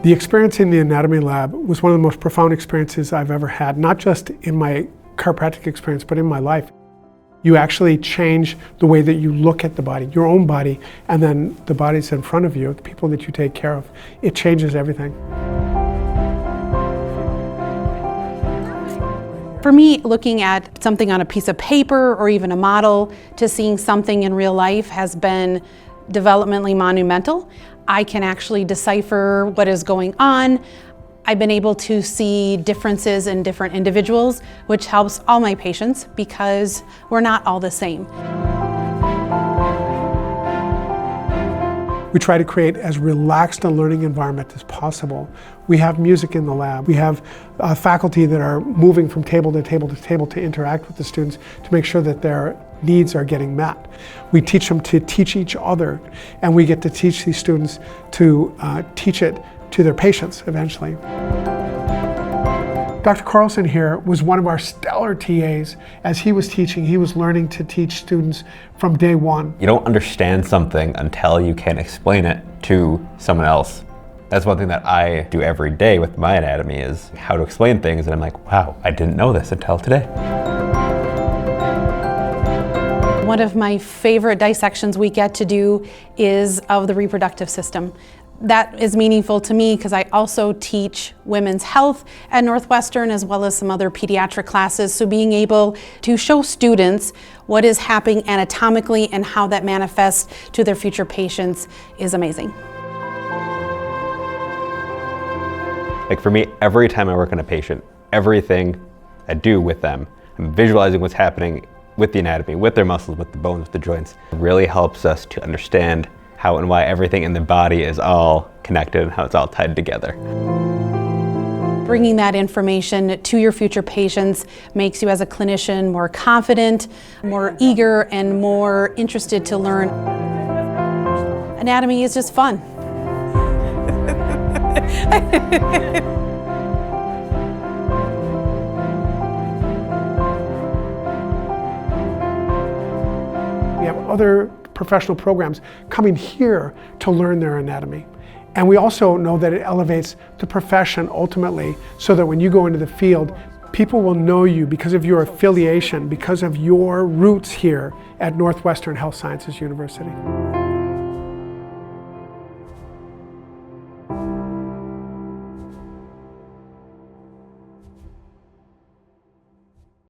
The experience in the anatomy lab was one of the most profound experiences I've ever had, not just in my chiropractic experience, but in my life. You actually change the way that you look at the body, your own body, and then the bodies in front of you, the people that you take care of. It changes everything. For me, looking at something on a piece of paper or even a model to seeing something in real life has been developmentally monumental. I can actually decipher what is going on. I've been able to see differences in different individuals, which helps all my patients because we're not all the same. We try to create as relaxed a learning environment as possible. We have music in the lab. We have faculty that are moving from table to table to table to interact with the students to make sure that their needs are getting met. We teach them to teach each other, and we get to teach these students to teach it to their patients eventually. Dr. Carlson here was one of our stellar TAs. As he was teaching, he was learning to teach students from day one. You don't understand something until you can explain it to someone else. That's one thing that I do every day with my anatomy is how to explain things, and I'm like, wow, I didn't know this until today. One of my favorite dissections we get to do is of the reproductive system. That is meaningful to me because I also teach women's health at Northwestern as well as some other pediatric classes. So being able to show students what is happening anatomically and how that manifests to their future patients is amazing. Like for me, every time I work on a patient, everything I do with them, I'm visualizing what's happening with the anatomy, with their muscles, with the bones, with the joints. It really helps us to understand how and why everything in the body is all connected and how it's all tied together. Bringing that information to your future patients makes you as a clinician more confident, more eager, and more interested to learn. Anatomy is just fun. We have other professional programs coming here to learn their anatomy. And we also know that it elevates the profession ultimately so that when you go into the field, people will know you because of your affiliation, because of your roots here at Northwestern Health Sciences University.